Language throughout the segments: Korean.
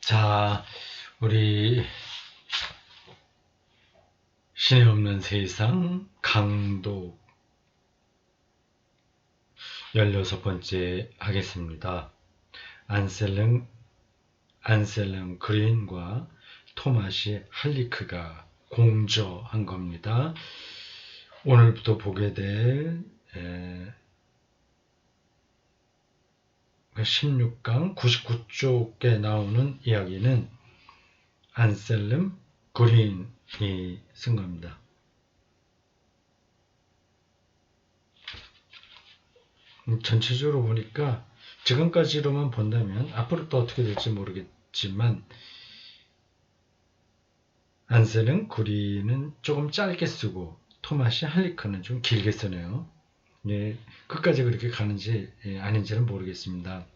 자, 우리 신의 없는 세상 강도 16번째 하겠습니다. 안셀름 그린과 토마시 할리크가 공저한 겁니다. 오늘부터 보게 될 16강 99쪽에 나오는 이야기는 안셀름 그린이 쓴 겁니다. 전체적으로 보니까 지금까지로만 본다면 앞으로 또 어떻게 될지 모르겠지만 안셀름 그린은 조금 짧게 쓰고 토마시 할리크는 좀 길게 쓰네요. 예, 끝까지 그렇게 가는지 아닌지는 모르겠습니다.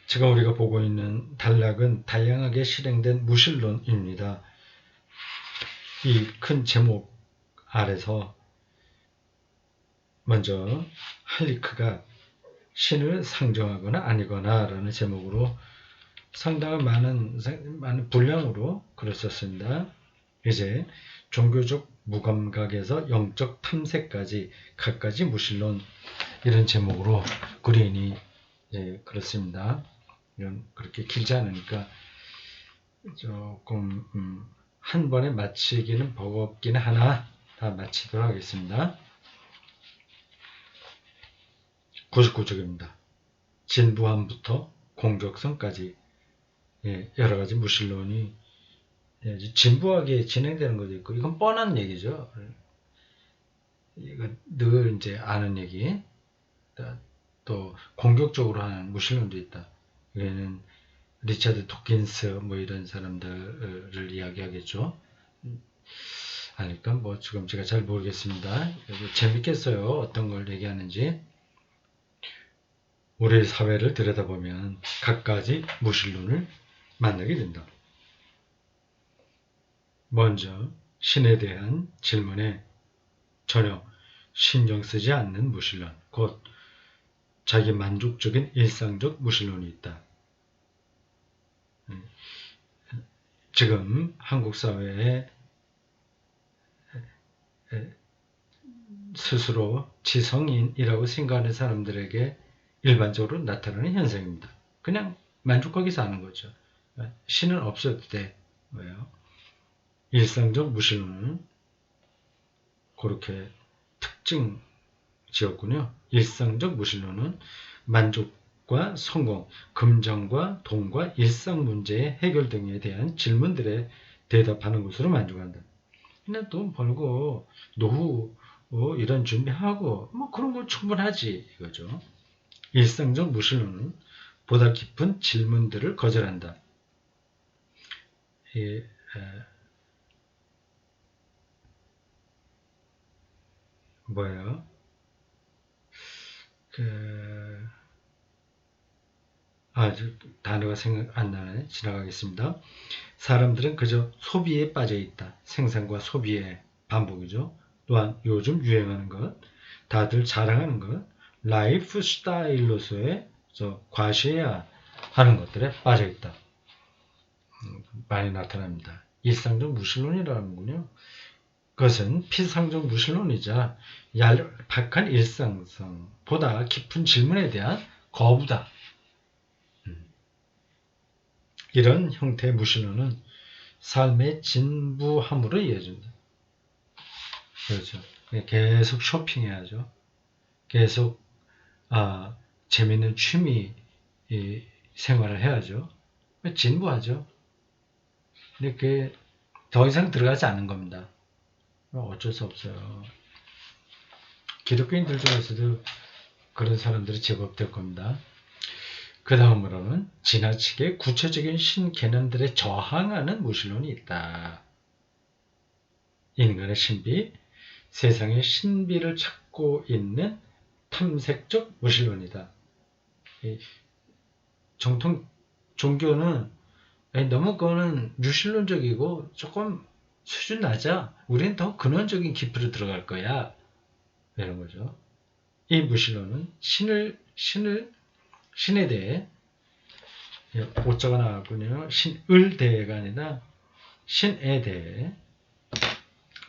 지금 우리가 보고 있는 단락은 다양하게 실행된 무신론입니다. 이 큰 제목 아래서 먼저 할리크가 신을 상정하거나 아니거나 라는 제목으로 상당한 많은 분량으로 글을 썼습니다. 이제 종교적 무감각에서 영적 탐색까지 갖가지 무신론 이런 제목으로 그린이 그렇습니다. 이런 그렇게 길지 않으니까 조금 한 번에 마치기는 버겁긴 하나 다 마치도록 하겠습니다. 99쪽입니다. 진부함부터 공격성까지 여러 가지 무신론이 진부하게 진행되는 것도 있고 이건 뻔한 얘기죠. 이건 늘 이제 아는 얘기. 또 공격적으로 하는 무신론도 있다. 여기는 리차드 도킨스 뭐 이런 사람들을 이야기하겠죠. 그러니까 뭐 지금 제가 잘 모르겠습니다. 재밌겠어요. 어떤 걸 얘기하는지. 우리 사회를 들여다보면 갖가지 무신론을 만나게 된다. 먼저 신에 대한 질문에 전혀 신경 쓰지 않는 무신론, 곧 자기 만족적인 일상적 무신론이 있다. 지금 한국 사회에 스스로 지성인이라고 생각하는 사람들에게 일반적으로 나타나는 현상입니다. 그냥 만족하게 사는 거죠. 신은 없어도 돼. 왜요? 일상적 무신론은 그렇게 특징 지었군요. 일상적 무신론은 만족과 성공, 금전과 돈과 일상 문제의 해결 등에 대한 질문들에 대답하는 것으로 만족한다. 그냥 돈 벌고 노후 이런 준비하고 뭐 그런 거 충분하지 이거죠. 일상적 무신론은 보다 깊은 질문들을 거절한다. 뭐예요? 단어가 생각 안 나네. 지나가겠습니다. 사람들은 그저 소비에 빠져 있다. 생산과 소비의 반복이죠. 또한 요즘 유행하는 것, 다들 자랑하는 것, 라이프 스타일로서의 과시해야 하는 것들에 빠져 있다. 많이 나타납니다. 일상적 무신론이라는군요. 그것은 피상적 무신론이자 얄팍한 일상성보다 깊은 질문에 대한 거부다. 이런 형태의 무신론은 삶의 진부함으로 이어진다. 그렇죠. 계속 쇼핑해야죠. 계속 재밌는 취미 생활을 해야죠. 진부하죠. 근데 그게 더 이상 들어가지 않는 겁니다. 어쩔 수 없어요. 기독교인들 중에서도 그런 사람들이 제법 될 겁니다. 그 다음으로는 지나치게 구체적인 신 개념들에 저항하는 무신론이 있다. 인간의 신비, 세상의 신비를 찾고 있는 탐색적 무신론이다. 정통 종교는 너무 그거는 유신론적이고 조금 수준 낮아. 우리는 더 근원적인 깊이로 들어갈 거야. 이런 거죠. 이 무신론은 신에 대해 오자가 나왔군요. 신을 대해가 아니라 신에 대해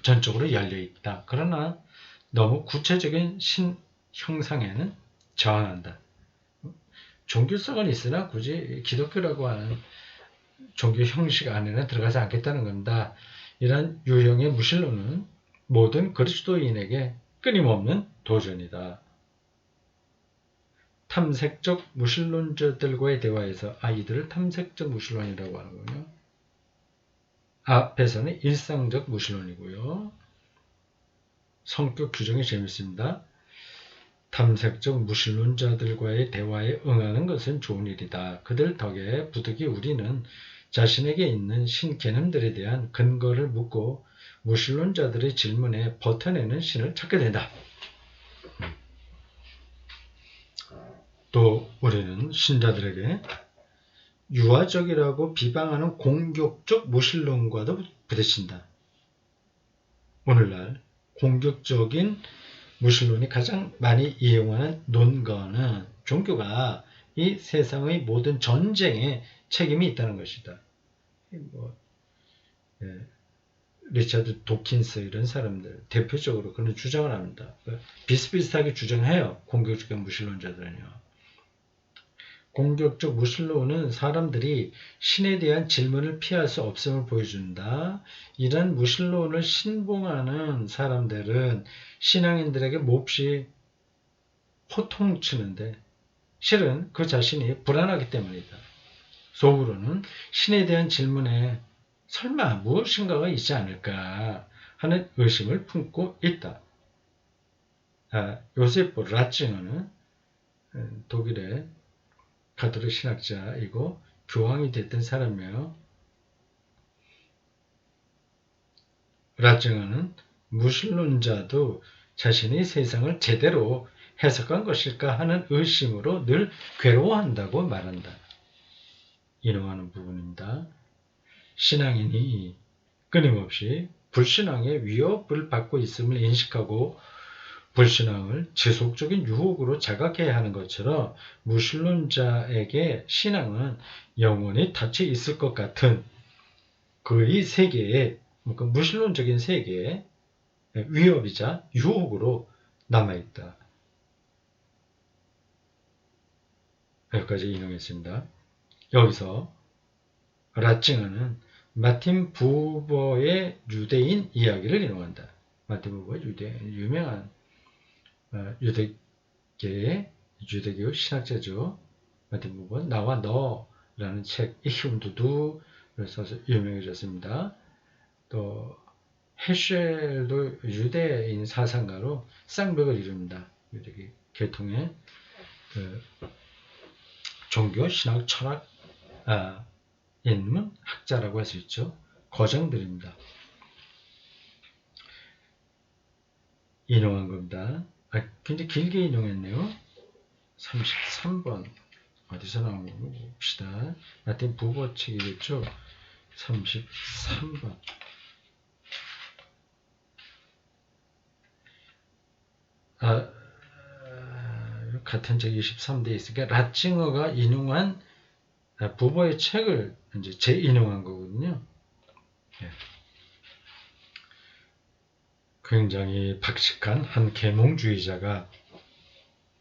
전적으로 열려 있다. 그러나 너무 구체적인 신 형상에는 저항한다. 종교성은 있으나 굳이 기독교라고 하는 종교 형식 안에는 들어가지 않겠다는 겁니다. 이런 유형의 무신론은 모든 그리스도인에게 끊임없는 도전이다. 탐색적 무신론자들과의 대화에서 이들을 탐색적 무신론이라고 하는군요. 앞에서는 일상적 무신론이고요. 성격 규정이 재밌습니다. 탐색적 무신론자들과의 대화에 응하는 것은 좋은 일이다. 그들 덕에 부득이 우리는 자신에게 있는 신개념들에 대한 근거를 묻고 무신론자들의 질문에 버텨내는 신을 찾게 된다. 또 우리는 신자들에게 유아적이라고 비방하는 공격적 무신론과도 부딪힌다. 오늘날 공격적인 무신론이 가장 많이 이용하는 논거는 종교가 이 세상의 모든 전쟁에 책임이 있다는 것이다. 리차드 도킨스 이런 사람들 대표적으로 그런 주장을 합니다. 비슷비슷하게 주장해요. 공격적 무신론자들은요. 공격적 무신론은 사람들이 신에 대한 질문을 피할 수 없음을 보여준다. 이런 무신론을 신봉하는 사람들은 신앙인들에게 몹시 호통치는데 실은 그 자신이 불안하기 때문이다. 속으로는 신에 대한 질문에 설마 무엇인가가 있지 않을까 하는 의심을 품고 있다. 요세프 라칭어는 독일의 가톨릭 신학자이고 교황이 됐던 사람이에요. 라칭어는 무신론자도 자신이 세상을 제대로 해석한 것일까 하는 의심으로 늘 괴로워한다고 말한다. 인용하는 부분입니다. 신앙인이 끊임없이 불신앙의 위협을 받고 있음을 인식하고 불신앙을 지속적인 유혹으로 자각해야 하는 것처럼 무신론자에게 신앙은 영원히 닫혀 있을 것 같은 그의 세계에 무신론적인 세계에 위협이자 유혹으로 남아있다. 여기까지 인용했습니다. 여기서 라칭어는 마틴 부버의 유대인 이야기를 인용한다. 마틴 부버의 유명한 유대교 신학자죠. 마틴 부버 나와 너라는 책 이히운두두를 써서 유명해졌습니다. 또 헤쉘도 유대인 사상가로 쌍벽을 이룹니다. 유대교 계통의 종교, 신학, 철학 인문 학자라고 할 수 있죠. 거장들입니다. 인용한 겁니다. 굉장히 길게 인용했네요. 33번 어디서 나온 거 봅시다. 마틴 부버 책이겠죠. 33번 같은 책 23대에 있으니까 라칭어가 인용한 부버의 책을 이제 재인용한 거거든요. 예. 굉장히 박식한 한 계몽주의자가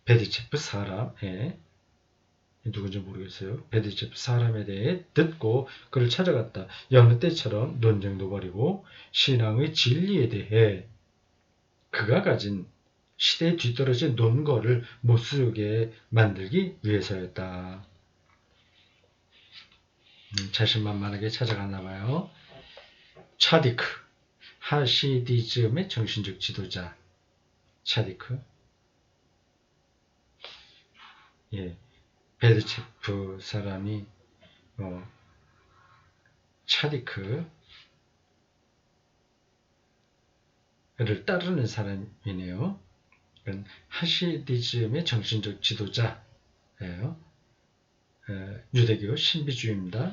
베드체프 사람에 누군지 모르겠어요. 베드체프 사람에 대해 듣고 그를 찾아갔다. 여느 때처럼 논쟁도 벌이고 신앙의 진리에 대해 그가 가진 시대에 뒤떨어진 논거를 못 쓰게 만들기 위해서였다. 자신만만하게 찾아갔나 봐요. 차디크, 하시디즘의 정신적 지도자 차디크. 베드체프 사람이 차디크를 따르는 사람이네요. 하시디즘의 정신적 지도자예요. 유대교 신비주의입니다.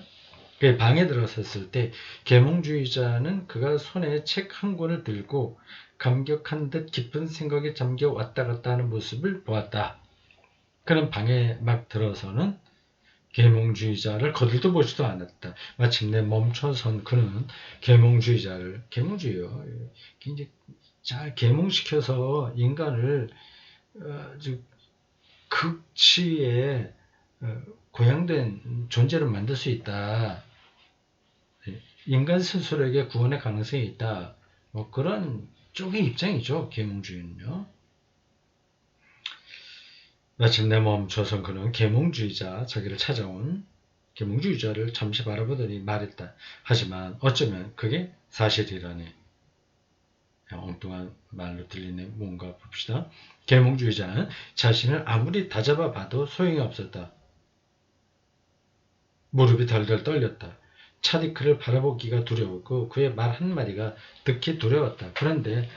방에 들어섰을 때 계몽주의자는 그가 손에 책 한 권을 들고 감격한 듯 깊은 생각에 잠겨 왔다 갔다 하는 모습을 보았다. 그는 방에 막 들어서는 계몽주의자를 거들떠 보지도 않았다. 마침내 멈춰선 그는 계몽주의요. 굉장히 잘 계몽시켜서 인간을 아주 극치에 고양된 존재로 만들 수 있다. 인간 스스로에게 구원의 가능성이 있다. 뭐 그런 쪽의 입장이죠. 계몽주의는요. 마침내 멈춰선 그는 자기를 찾아온 계몽주의자를 잠시 바라보더니 말했다. 하지만 어쩌면 그게 사실이라네. 엉뚱한 말로 들리네. 뭔가 봅시다. 계몽주의자는 자신을 아무리 다잡아 봐도 소용이 없었다. 무릎이 덜덜 떨렸다. 차디크를 바라보기가 두려웠고 그의 말 한마디가 듣기 두려웠다. 그런데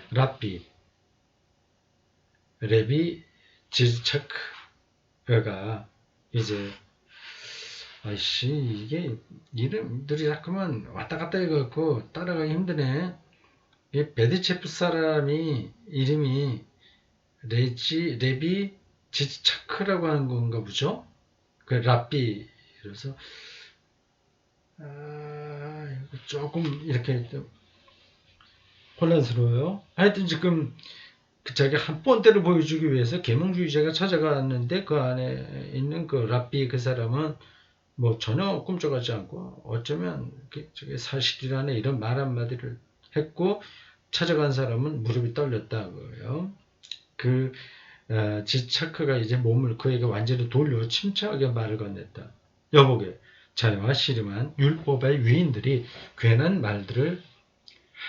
레비 지즈차크가 이제 이게 이름들이 자꾸만 왔다 갔다 해갖고 따라가기 힘드네. 이 베드체프 사람이 이름이 레비 지즈차크라고 하는 건가 보죠? 그 랍비 그래서 조금 이렇게 혼란스러워요. 하여튼 지금 자기 한 본때를 보여주기 위해서 계몽주의자가 찾아갔는데 그 안에 있는 그 랍비 그 사람은 뭐 전혀 꿈쩍하지 않고 어쩌면 저게 사실이라네 이런 말 한마디를 했고 찾아간 사람은 무릎이 떨렸다고요. 그 지차크가 이제 몸을 그에게 완전히 돌려 침착하게 말을 건넸다. 여보게 자네와 씨름한 율법의 위인들이 괜한 말들을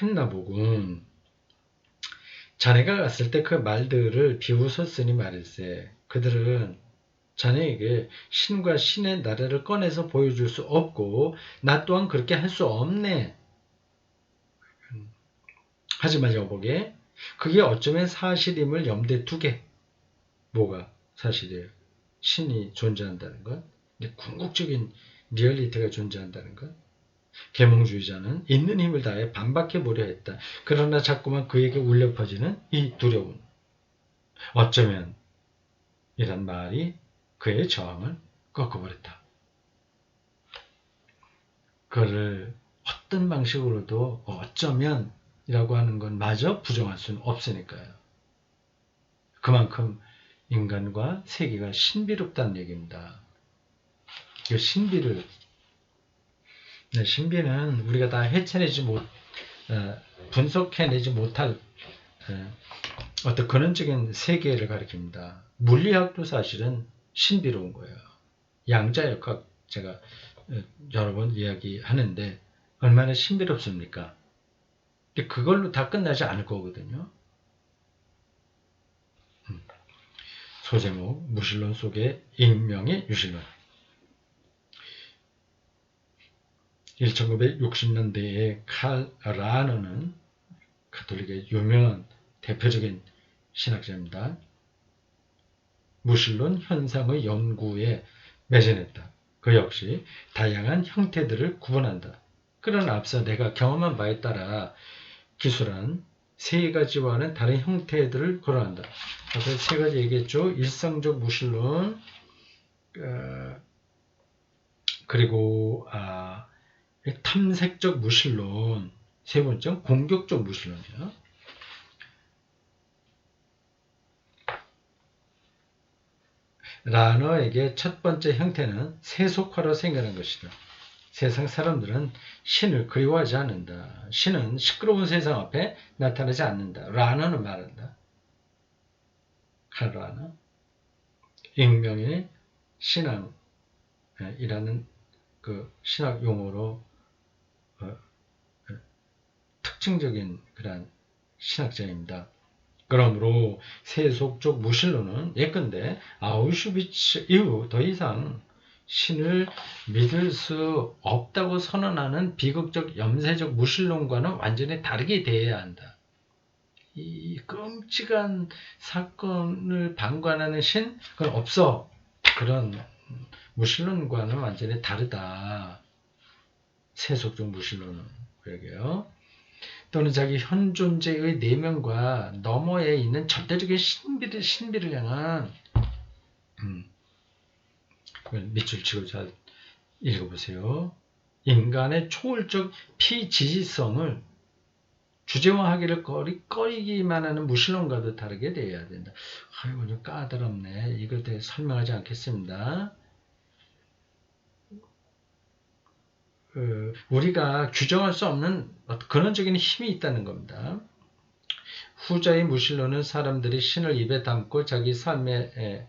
했나 보군. 자네가 갔을 때 그 말들을 비웃었으니 말일세. 그들은 자네에게 신과 신의 나라를 꺼내서 보여줄 수 없고 나 또한 그렇게 할 수 없네. 하지만 여보게 그게 어쩌면 사실임을 염두에 두게. 뭐가 사실이에요? 신이 존재한다는 것? 궁극적인 리얼리티가 존재한다는 것? 계몽주의자는 있는 힘을 다해 반박해 보려 했다. 그러나 자꾸만 그에게 울려 퍼지는 이 두려움. 어쩌면 이란 말이 그의 저항을 꺾어버렸다. 그를 어떤 방식으로도 어쩌면 이라고 하는 건 마저 부정할 수는 없으니까요. 그만큼 인간과 세계가 신비롭다는 얘기입니다. 이 신비는 우리가 다 분석해내지 못할 어떤 근원적인 세계를 가리킵니다. 물리학도 사실은 신비로운 거예요. 양자역학 제가 여러 번 이야기하는데 얼마나 신비롭습니까? 근데 그걸로 다 끝나지 않을 거거든요. 소제목 무신론 속의 익명의 유신론 1960년대에 칼 라너는 가톨릭의 유명한 대표적인 신학자입니다. 무신론 현상의 연구에 매진했다. 그 역시 다양한 형태들을 구분한다. 그러나 앞서 내가 경험한 바에 따라 기술한 세 가지와는 다른 형태들을 거론한다. 앞서 세 가지 얘기했죠. 일상적 무신론, 그리고 탐색적 무신론, 세 번째는 공격적 무신론이에요. 라너에게 첫 번째 형태는 세속화로 생겨난 것이다. 세상 사람들은 신을 그리워하지 않는다. 신은 시끄러운 세상 앞에 나타나지 않는다. 라너는 말한다. 칼 라너. 익명의 신앙이라는 그 신학 용어로 특징적인 그런 신학자입니다. 그러므로 세속적 무신론은 예컨대 아우슈비츠 이후 더 이상 신을 믿을 수 없다고 선언하는 비극적 염세적 무신론과는 완전히 다르게 대해야 한다. 이 끔찍한 사건을 방관하는 신? 그건 없어. 그런 무신론과는 완전히 다르다. 세속적 무신론은 그러게요. 또는 자기 현 존재의 내면과 너머에 있는 절대적인 신비를 향한 밑줄 치고 잘 읽어보세요. 인간의 초월적 피지지성을 주제화하기를 꺼리기만 하는 무신론과도 다르게 되어야 된다. 아이고, 좀 까다롭네. 이걸 대해 설명하지 않겠습니다. 우리가 규정할 수 없는 근원적인 힘이 있다는 겁니다. 후자의 무신론은 사람들이 신을 입에 담고 자기 삶에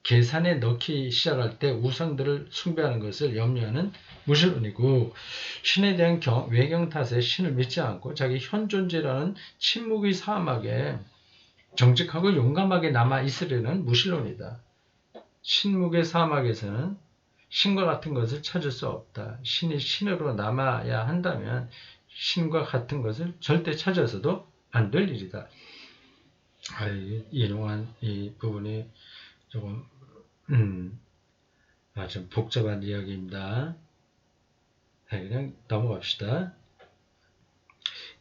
계산에 넣기 시작할 때 우상들을 숭배하는 것을 염려하는 무신론이고, 신에 대한 외경 탓에 신을 믿지 않고 자기 현 존재라는 침묵의 사막에 정직하고 용감하게 남아 있으려는 무신론이다. 침묵의 사막에서는 신과 같은 것을 찾을 수 없다. 신이 신으로 남아야 한다면 신과 같은 것을 절대 찾아서도 안 될 일이다. 인용한 이 부분이 조금 좀 복잡한 이야기입니다. 그냥 넘어갑시다.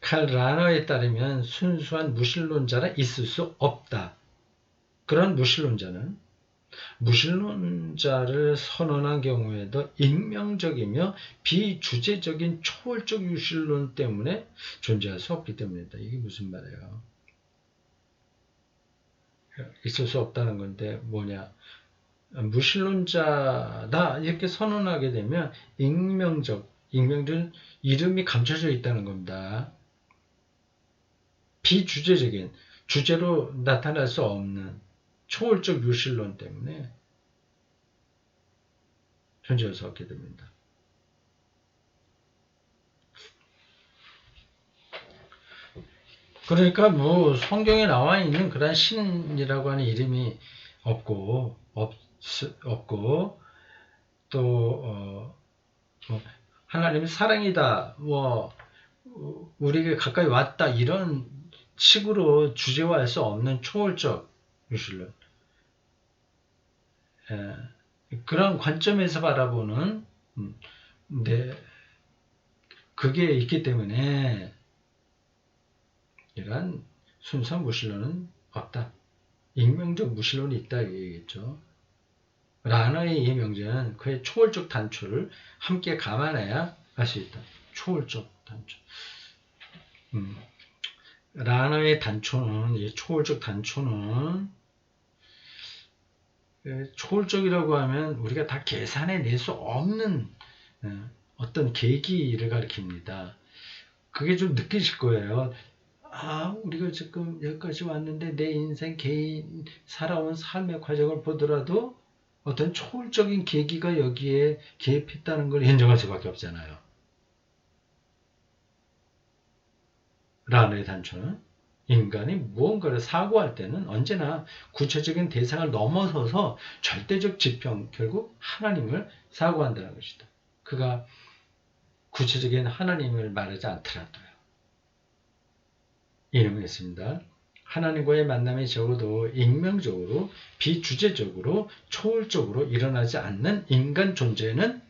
칼 라너에 따르면 순수한 무신론자라 있을 수 없다. 그런 무신론자를 선언한 경우에도 익명적이며 비주제적인 초월적 유실론 때문에 존재할 수 없기 때문이다. 이게 무슨 말이에요? 있을 수 없다는 건데 뭐냐? 무신론자다 이렇게 선언하게 되면 익명적 이름이 감춰져 있다는 겁니다. 비주제적인 주제로 나타날 수 없는 초월적 유실론 때문에 존재할 수 없게 됩니다. 그러니까 뭐 성경에 나와 있는 그런 신이라고 하는 이름이 없고 또 하나님이 사랑이다, 뭐 우리에게 가까이 왔다 이런 식으로 주제화할 수 없는 초월적 유실론, 그런 관점에서 바라보는 그게 있기 때문에 이러한 순수한 무신론은 없다. 익명적 무신론이 있다 얘기겠죠. 라너의 이 명제는 그의 초월적 단초를 함께 감안해야 할 수 있다. 초월적 단초. 라너의 단초는, 이 초월적 단초는, 초월적이라고 하면 우리가 다 계산해 낼 수 없는 어떤 계기를 가리킵니다. 그게 좀 느끼실 거예요. 우리가 지금 여기까지 왔는데 내 인생 개인 살아온 삶의 과정을 보더라도 어떤 초월적인 계기가 여기에 개입했다는 걸 인정할 수밖에 없잖아요. 라너의 단초는 인간이 무언가를 사고할 때는 언제나 구체적인 대상을 넘어서서 절대적 지평, 결국 하나님을 사고한다는 것이다. 그가 구체적인 하나님을 말하지 않더라도요. 인용했습니다. 하나님과의 만남이 적어도 익명적으로, 비주제적으로, 초월적으로 일어나지 않는 인간 존재는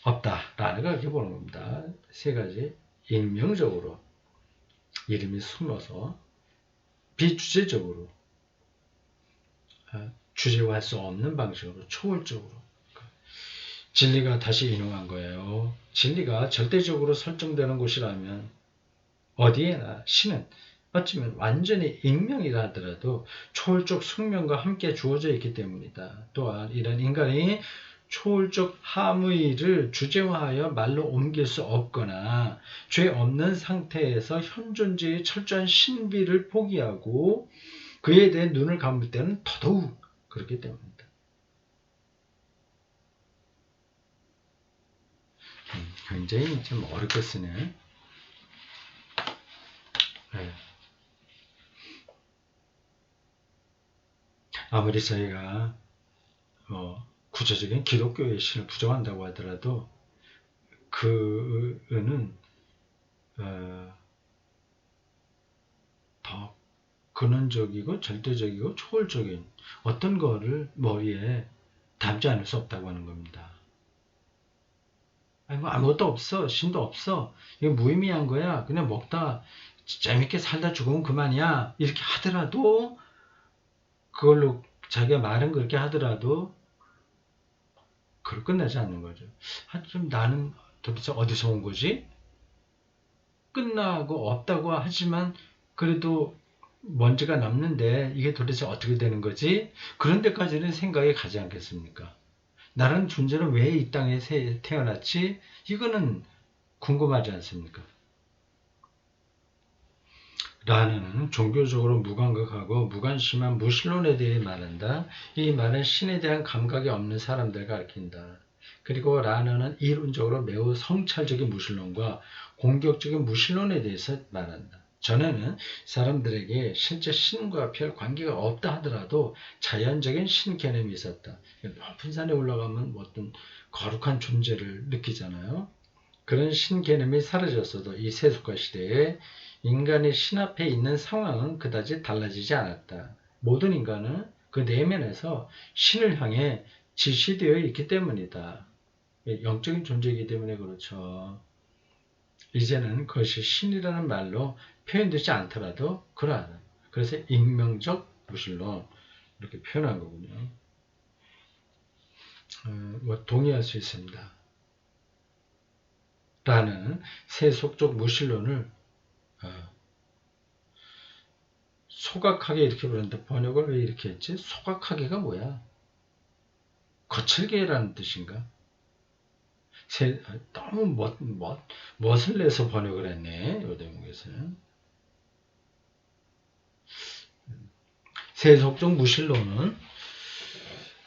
없다라는 걸 이렇게 보는 겁니다. 세 가지. 익명적으로, 이름이 숨어서, 비주제적으로, 주제화할 수 없는 방식으로, 초월적으로. 진리가 다시 인용한 거예요. 진리가 절대적으로 설정되는 곳이라면 어디에나 신은 어쩌면 완전히 익명이라 하더라도 초월적 숙명과 함께 주어져 있기 때문이다. 또한 이런 인간이 초월적 함의를 주제화하여 말로 옮길 수 없거나 죄 없는 상태에서 현 존재의 철저한 신비를 포기하고 그에 대해 눈을 감을 때는 더더욱 그렇기 때문이다. 굉장히 좀 어렵게 쓰네. 아무리 저희가 구체적인 기독교의 신을 부정한다고 하더라도 그는 더 근원적이고 절대적이고 초월적인 어떤 거를 머리에 담지 않을 수 없다고 하는 겁니다. 아니 뭐 아무것도 없어. 신도 없어. 이거 무의미한 거야. 그냥 먹다 재밌게 살다 죽으면 그만이야. 이렇게 하더라도 그걸로 자기가 말은 그렇게 하더라도 그걸 끝나지 않는 거죠. 좀 나는 도대체 어디서 온 거지? 끝나고 없다고 하지만 그래도 먼지가 남는데 이게 도대체 어떻게 되는 거지? 그런 데까지는 생각이 가지 않겠습니까? 나라는 존재는 왜 이 땅에 태어났지? 이거는 궁금하지 않습니까? 라는 종교적으로 무감각하고 무관심한 무신론에 대해 말한다. 이 말은 신에 대한 감각이 없는 사람들을 가리킨다. 그리고 라너는 이론적으로 매우 성찰적인 무신론과 공격적인 무신론에 대해서 말한다. 전에는 사람들에게 실제 신과 별 관계가 없다 하더라도 자연적인 신 개념이 있었다. 높은 산에 올라가면 어떤 거룩한 존재를 느끼잖아요. 그런 신 개념이 사라졌어도 이 세속화 시대에 인간의 신 앞에 있는 상황은 그다지 달라지지 않았다. 모든 인간은 그 내면에서 신을 향해 지시되어 있기 때문이다. 영적인 존재이기 때문에 그렇죠. 이제는 그것이 신이라는 말로 표현되지 않더라도 그러하다. 그래서 익명적 무신론 이렇게 표현한 거군요. 뭐 동의할 수 있습니다. 라는 세속적 무신론을 소각하게 이렇게 부르는데 번역을 왜 이렇게 했지? 소각하게가 뭐야? 거칠게라는 뜻인가? 너무 멋을 내서 번역을 했네. 이 대목에서는. 세속적 무신론은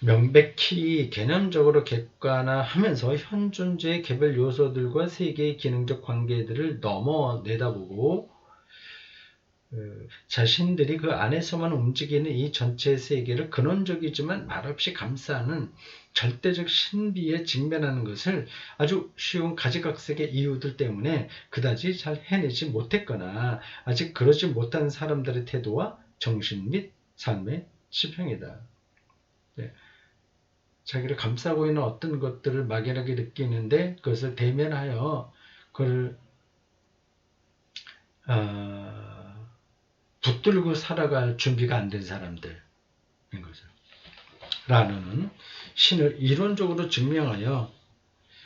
명백히 개념적으로 객관화하면서 현 존재의 개별 요소들과 세계의 기능적 관계들을 넘어 내다보고 자신들이 그 안에서만 움직이는 이 전체 세계를 근원적이지만 말없이 감싸는 절대적 신비에 직면하는 것을 아주 쉬운 가지각색의 이유들 때문에 그다지 잘 해내지 못했거나 아직 그러지 못한 사람들의 태도와 정신 및 삶의 지평이다. 네. 자기를 감싸고 있는 어떤 것들을 막연하게 느끼는데 그것을 대면하여 그걸 붙들고 살아갈 준비가 안 된 사람들인 거죠. 라는 신을 이론적으로 증명하여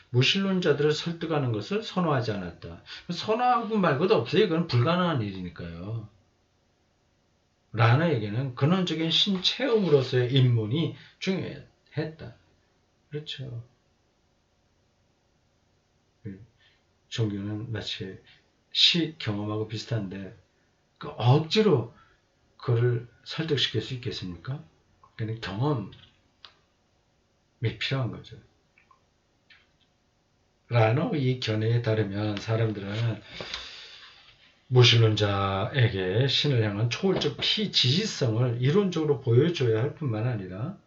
무신론자들을 설득하는 것을 선호하지 않았다. 선호하고 말고도 없어요. 이건 불가능한 일이니까요. 라너에게는 근원적인 신체험으로서의 입문이 중요했다. 그렇죠. 종교는 마치 시 경험하고 비슷한데 그 억지로 그를 설득시킬 수 있겠습니까? 그냥 경험이 필요한 거죠. 라노 이 견해에 따르면 사람들은 무신론자에게 신을 향한 초월적 피지지성을 이론적으로 보여줘야 할 뿐만 아니라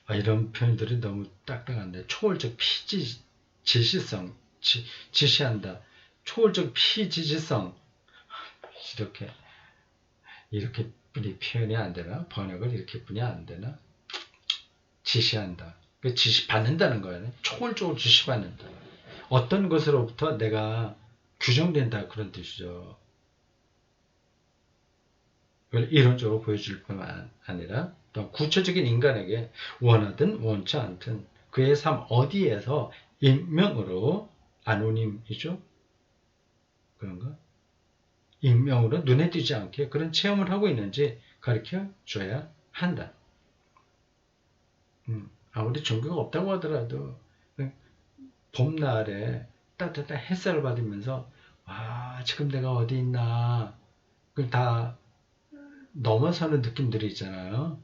이런 표현들이 너무 딱딱한데 초월적 피지지성 지시한다. 초월적 피지지성 이렇게 뿐이 표현이 안 되나? 번역을 이렇게 뿐이 안 되나? 지시한다. 지시받는다는 거예요. 초월적으로 지시받는다. 어떤 것으로부터 내가 규정된다 그런 뜻이죠. 그걸 이론적으로 보여줄 뿐만 아니라 또 구체적인 인간에게 원하든 원치 않든 그의 삶 어디에서 익명으로 아노님이죠. 그런가? 익명으로 눈에 띄지 않게 그런 체험을 하고 있는지 가르쳐 줘야 한다. 아무리 종교가 없다고 하더라도 봄날에 따뜻한 햇살을 받으면서 지금 내가 어디 있나 그걸 다 넘어서는 느낌들이 있잖아요.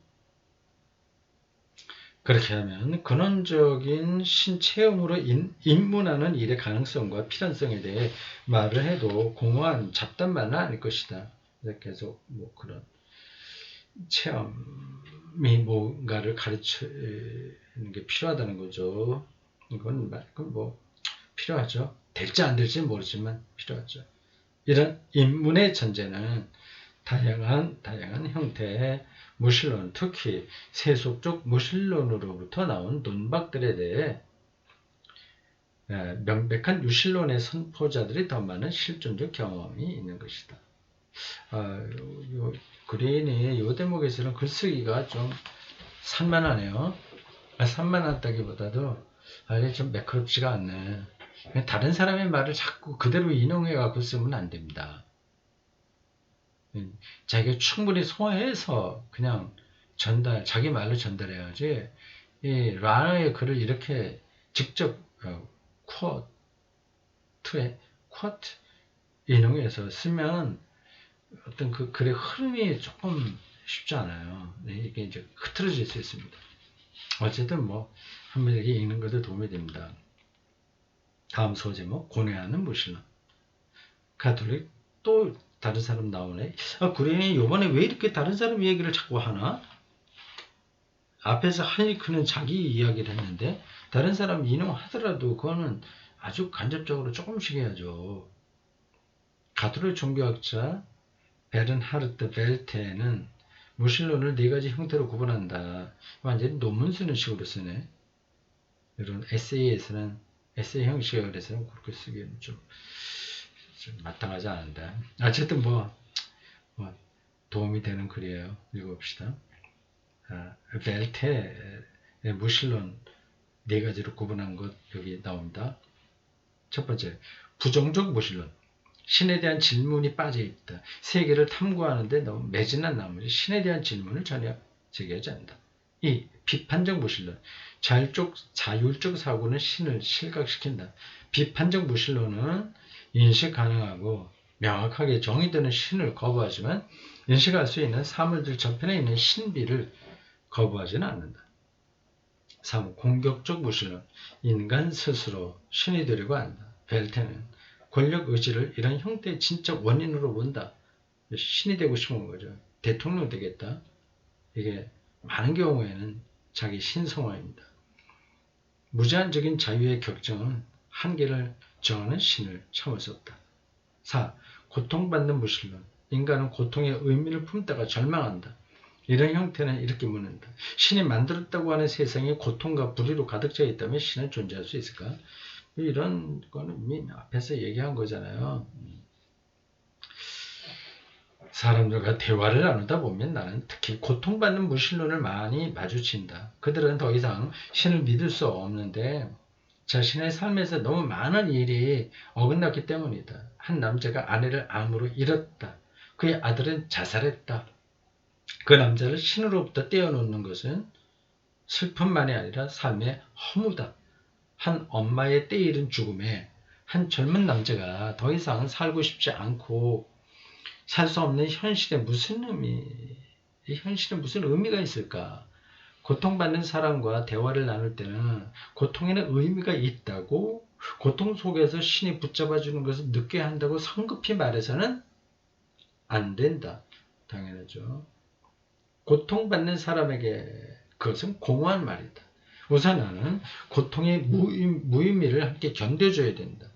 그렇게 하면 근원적인 신체험으로 입문하는 일의 가능성과 필연성에 대해 말을 해도 공허한 잡담만은 아닐 것이다. 계속 그런 체험이 뭔가를 가르치는 게 필요하다는 거죠. 이건 필요하죠. 될지 안 될지는 모르지만 필요하죠. 이런 입문의 전제는 다양한 형태의 무신론, 특히 세속적 무신론으로부터 나온 논박들에 대해 명백한 유신론의 선포자들이 더 많은 실존적 경험이 있는 것이다. 그린이 이 대목에서는 글쓰기가 좀 산만하네요. 산만하다기보다도 좀 매끄럽지가 않네. 다른 사람의 말을 자꾸 그대로 인용해 갖고 쓰면 안 됩니다. 자기가 충분히 소화해서 그냥 자기 말로 전달해야지. 이 라너의 글을 이렇게 직접 쿼트 인용해서 쓰면 어떤 그 글의 흐름이 조금 쉽지 않아요. 이게 이제 흐트러질 수 있습니다. 어쨌든 한 번에게 읽는 것도 도움이 됩니다. 다음 소제목, 고뇌하는 무신론. 가톨릭 또 다른 사람 나오네. 그린이 요번에 왜 이렇게 다른 사람 얘기를 자꾸 하나? 앞에서 하이크는 자기 이야기를 했는데 다른 사람 인용하더라도 그거는 아주 간접적으로 조금씩 해야죠. 가톨릭 종교학자 베른하르트 벨테는 무신론을 네 가지 형태로 구분한다. 완전히 논문 쓰는 식으로 쓰네. 이런 에세이에서는 에세이 형식에 그래서는 그렇게 쓰기에는 좀 마땅하지 않은데. 어쨌든 도움이 되는 글이에요. 읽어봅시다. 벨테의 무신론 네 가지로 구분한 것 여기 나옵니다. 첫 번째, 부정적 무신론. 신에 대한 질문이 빠져있다. 세계를 탐구하는데 너무 매진한 나머지 신에 대한 질문을 전혀 제기하지 않는다. 2. 비판적 무신론. 자율적 사고는 신을 실각시킨다. 비판적 무신론은 인식 가능하고 명확하게 정의되는 신을 거부하지만 인식할 수 있는 사물들 저편에 있는 신비를 거부하지는 않는다. 3. 공격적 무신론. 인간 스스로 신이 되려고 한다. 벨테는 권력 의지를 이런 형태의 진짜 원인으로 본다. 신이 되고 싶은 거죠. 대통령 되겠다. 이게 많은 경우에는 자기 신성화입니다. 무제한적인 자유의 격정은 한계를 정하는 신을 참을 수 없다. 4. 고통받는 무신론. 인간은 고통의 의미를 품다가 절망한다. 이런 형태는 이렇게 묻는다. 신이 만들었다고 하는 세상에 고통과 불의로 가득 차 있다면 신은 존재할 수 있을까? 이런 거는 이미 앞에서 얘기한 거잖아요. 사람들과 대화를 나누다 보면 나는 특히 고통받는 무신론을 많이 마주친다. 그들은 더 이상 신을 믿을 수 없는데 자신의 삶에서 너무 많은 일이 어긋났기 때문이다. 한 남자가 아내를 암으로 잃었다. 그의 아들은 자살했다. 그 남자를 신으로부터 떼어놓는 것은 슬픔만이 아니라 삶의 허무다. 한 엄마의 때이른 죽음에 한 젊은 남자가 더 이상 살고 싶지 않고 살 수 없는 현실에 무슨 의미가 있을까? 고통받는 사람과 대화를 나눌 때는 고통에는 의미가 있다고, 고통 속에서 신이 붙잡아주는 것을 느껴야 한다고 성급히 말해서는 안 된다. 당연하죠. 고통받는 사람에게 그것은 공허한 말이다. 우선 나는 고통의 무의미를 함께 견뎌줘야 된다.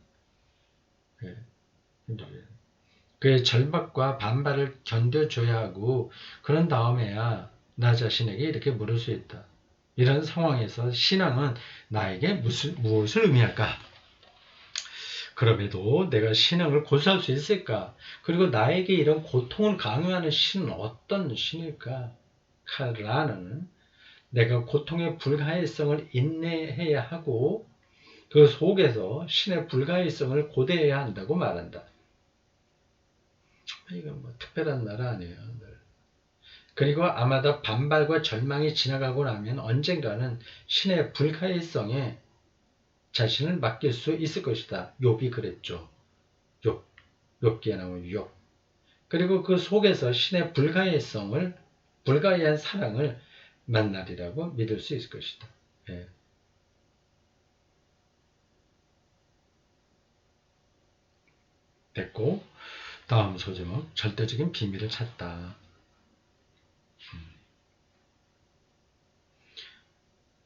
그의 절박과 반발을 견뎌줘야 하고 그런 다음에야 나 자신에게 이렇게 물을 수 있다. 이런 상황에서 신앙은 나에게 무엇을 의미할까? 그럼에도 내가 신앙을 고수할 수 있을까? 그리고 나에게 이런 고통을 강요하는 신은 어떤 신일까? 라는 내가 고통의 불가해성을 인내해야 하고 그 속에서 신의 불가해성을 고대해야 한다고 말한다. 이건 특별한 나라 아니에요. 그리고 아마도 반발과 절망이 지나가고 나면 언젠가는 신의 불가해성에 자신을 맡길 수 있을 것이다. 욥이 그랬죠. 욥기에 나오는 욥. 그리고 그 속에서 신의 불가해한 사랑을 만나리라고 믿을 수 있을 것이다. 예. 됐고, 다음 소제목, 절대적인 비밀을 찾다.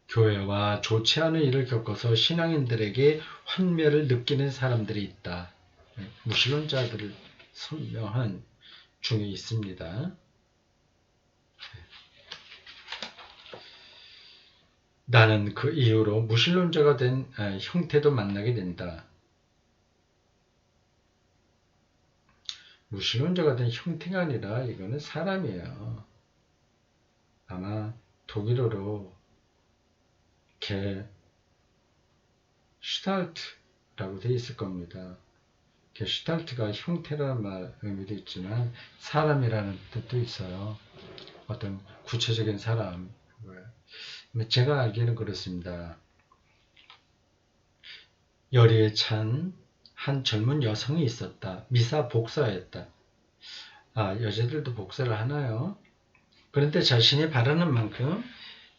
교회와 좋지 않은 일을 겪어서 신앙인들에게 환멸을 느끼는 사람들이 있다. 무신론자들을 선명한 중에 있습니다. 나는 그 이후로 무신론자가 된 형태도 만나게 된다. 무신론자가 된 형태가 아니라 이거는 사람이에요. 아마 독일어로 게슈탈트라고 되어 있을 겁니다. 게슈탈트가 형태라는 말 의미도 있지만 사람이라는 뜻도 있어요. 어떤 구체적인 사람. 제가 알기에는 그렇습니다. 열의에 찬 한 젊은 여성이 있었다. 미사 복사였다. 여자들도 복사를 하나요? 그런데 자신이 바라는 만큼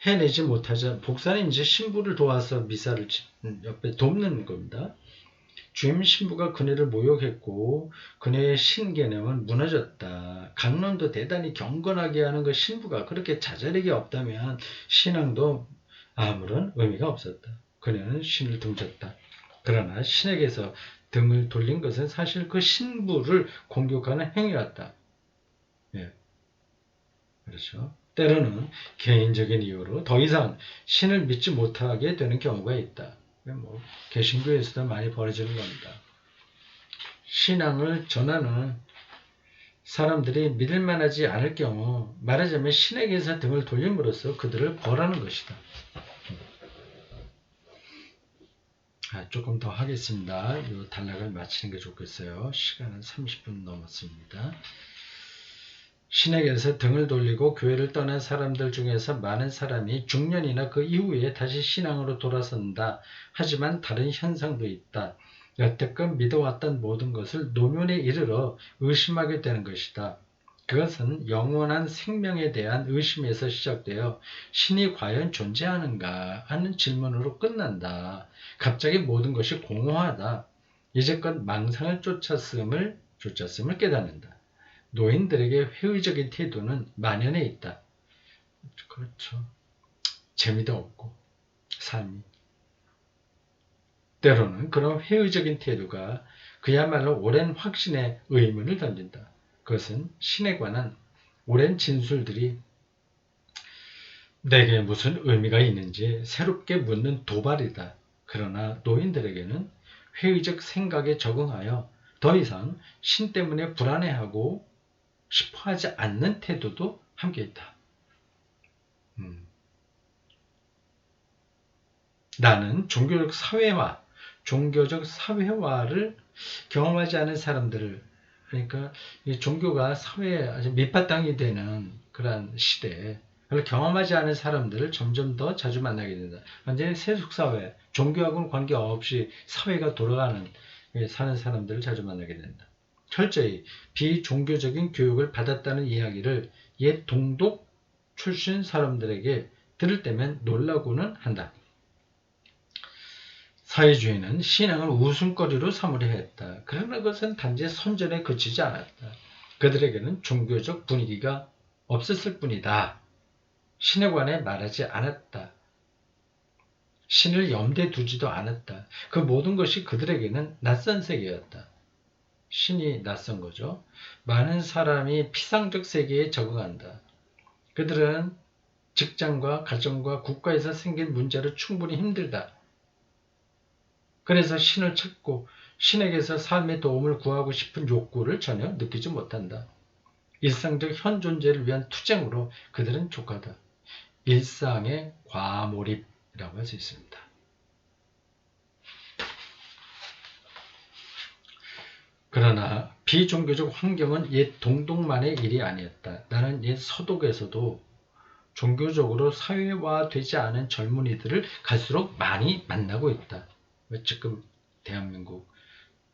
해내지 못하자 복사는 이제 신부를 도와서 미사를 옆에 돕는 겁니다. 주임 신부가 그녀를 모욕했고 그녀의 신개념은 무너졌다. 강론도 대단히 경건하게 하는 그 신부가 그렇게 자잘하게 없다면 신앙도 아무런 의미가 없었다. 그녀는 신을 등졌다. 그러나 신에게서 등을 돌린 것은 사실 그 신부를 공격하는 행위였다. 예, 그렇죠. 때로는 개인적인 이유로 더 이상 신을 믿지 못하게 되는 경우가 있다. 개신교에서도 많이 벌어지는 겁니다. 신앙을 전하는 사람들이 믿을 만하지 않을 경우 말하자면 신에게서 등을 돌림으로써 그들을 벌하는 것이다. 조금 더 하겠습니다. 이 단락을 마치는 게 좋겠어요. 시간은 30분 넘었습니다. 신에게서 등을 돌리고 교회를 떠난 사람들 중에서 많은 사람이 중년이나 그 이후에 다시 신앙으로 돌아선다. 하지만 다른 현상도 있다. 여태껏 믿어왔던 모든 것을 노면에 이르러 의심하게 되는 것이다. 그것은 영원한 생명에 대한 의심에서 시작되어 신이 과연 존재하는가 하는 질문으로 끝난다. 갑자기 모든 것이 공허하다. 이제껏 망상을 쫓았음을 깨닫는다. 노인들에게 회의적인 태도는 만연해 있다. 그렇죠. 재미도 없고 삶이. 때로는 그런 회의적인 태도가 그야말로 오랜 확신의 의문을 던진다. 그것은 신에 관한 오랜 진술들이 내게 무슨 의미가 있는지 새롭게 묻는 도발이다. 그러나 노인들에게는 회의적 생각에 적응하여 더 이상 신 때문에 불안해하고 싶어하지 않는 태도도 함께 있다. 나는 종교적 사회화를 경험하지 않은 사람들을, 그러니까 이 종교가 사회에 아주 밑바탕이 되는 그런 시대에 그걸 경험하지 않은 사람들을 점점 더 자주 만나게 된다. 완전히 세속사회, 종교하고는 관계없이 사회가 돌아가는 사는 사람들을 자주 만나게 된다. 철저히 비종교적인 교육을 받았다는 이야기를 옛 동독 출신 사람들에게 들을 때면 놀라고는 한다. 사회주의는 신앙을 웃음거리로 삼으려 했다. 그러나 그것은 단지 선전에 그치지 않았다. 그들에게는 종교적 분위기가 없었을 뿐이다. 신에 관해 말하지 않았다. 신을 염두에 두지도 않았다. 그 모든 것이 그들에게는 낯선 세계였다. 신이 낯선 거죠. 많은 사람이 피상적 세계에 적응한다. 그들은 직장과 가정과 국가에서 생긴 문제로 충분히 힘들다. 그래서 신을 찾고 신에게서 삶의 도움을 구하고 싶은 욕구를 전혀 느끼지 못한다. 일상적 현 존재를 위한 투쟁으로 그들은 족하다. 일상의 과몰입이라고 할 수 있습니다. 그러나 비종교적 환경은 옛 동독만의 일이 아니었다. 나는 옛 서독에서도 종교적으로 사회화되지 않은 젊은이들을 갈수록 많이 만나고 있다. 지금 대한민국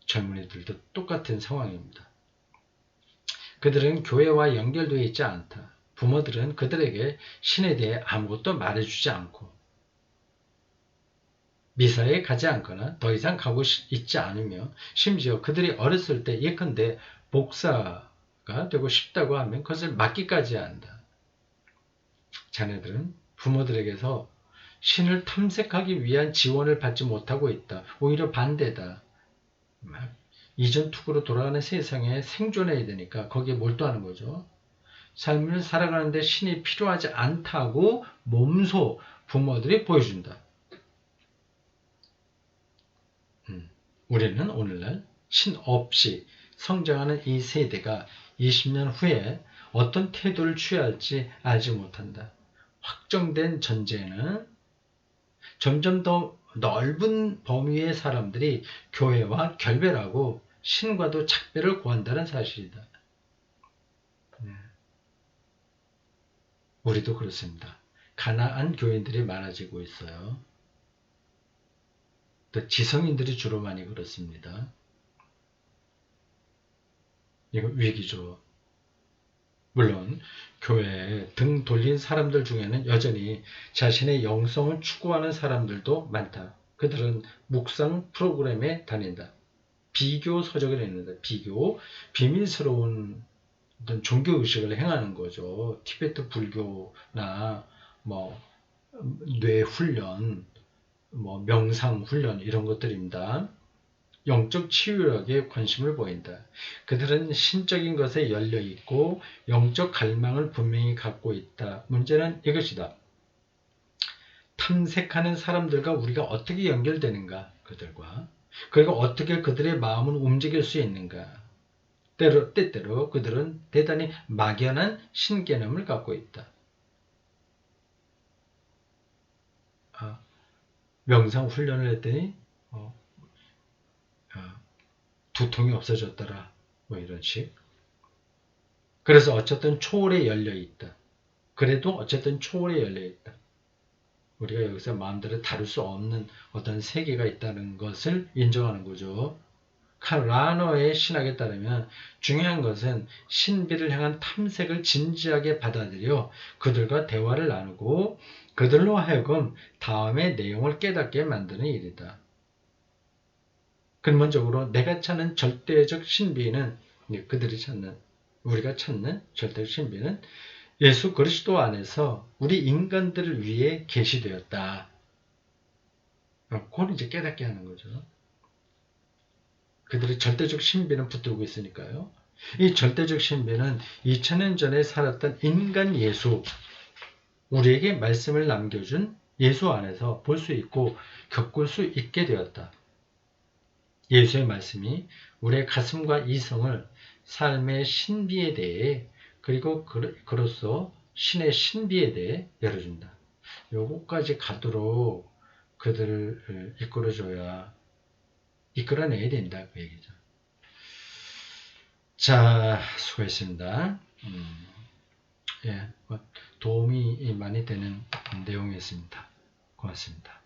젊은이들도 똑같은 상황입니다. 그들은 교회와 연결되어 있지 않다. 부모들은 그들에게 신에 대해 아무것도 말해주지 않고 미사에 가지 않거나 더 이상 가고 있지 않으며 심지어 그들이 어렸을 때 예컨대 목사가 되고 싶다고 하면 그것을 맡기까지 한다. 자네들은 부모들에게서 신을 탐색하기 위한 지원을 받지 못하고 있다. 오히려 반대다. 이전 투구로 돌아가는 세상에 생존해야 되니까 거기에 몰두하는 거죠. 삶을 살아가는데 신이 필요하지 않다고 몸소 부모들이 보여준다. 우리는 오늘날 신 없이 성장하는 이 세대가 20년 후에 어떤 태도를 취해야 할지 알지 못한다. 확정된 전제는 점점 더 넓은 범위의 사람들이 교회와 결별하고 신과도 작별을 구한다는 사실이다. 우리도 그렇습니다. 가나안 교인들이 많아지고 있어요. 또 지성인들이 주로 많이 그렇습니다. 이거 위기죠. 물론 교회에 등 돌린 사람들 중에는 여전히 자신의 영성을 추구하는 사람들도 많다. 그들은 묵상 프로그램에 다닌다. 비교 서적을 읽는다. 비교, 비밀스러운 어떤 종교의식을 행하는 거죠. 티베트 불교나 뭐 뇌훈련, 뭐 명상훈련 이런 것들입니다. 영적 치유력에 관심을 보인다. 그들은 신적인 것에 열려 있고 영적 갈망을 분명히 갖고 있다. 문제는 이것이다. 탐색하는 사람들과 우리가 어떻게 연결되는가? 그들과. 그리고 어떻게 그들의 마음을 움직일 수 있는가? 때때로 그들은 대단히 막연한 신개념을 갖고 있다. 명상 훈련을 했더니 두통이 없어졌더라. 뭐 이런 식. 그래서 어쨌든 초월에 열려 있다. 그래도 어쨌든 초월에 열려 있다. 우리가 여기서 마음대로 다룰 수 없는 어떤 세계가 있다는 것을 인정하는 거죠. 칼 라너의 신학에 따르면 중요한 것은 신비를 향한 탐색을 진지하게 받아들여 그들과 대화를 나누고 그들로 하여금 다음의 내용을 깨닫게 만드는 일이다. 근본적으로 내가 찾는 절대적 신비는 그들이 찾는 우리가 찾는 절대적 신비는 예수 그리스도 안에서 우리 인간들을 위해 계시되었다. 그걸 이제 깨닫게 하는 거죠. 그들의 절대적 신비는 붙들고 있으니까요. 이 절대적 신비는 2000년 전에 살았던 인간 예수, 우리에게 말씀을 남겨준 예수 안에서 볼 수 있고 겪을 수 있게 되었다. 예수의 말씀이 우리의 가슴과 이성을 삶의 신비에 대해 그리고 그로써 신의 신비에 대해 열어준다. 요거까지 가도록 그들을 이끌어내야 된다. 그 얘기죠. 자, 수고했습니다. 예, 도움이 많이 되는 내용이었습니다. 고맙습니다.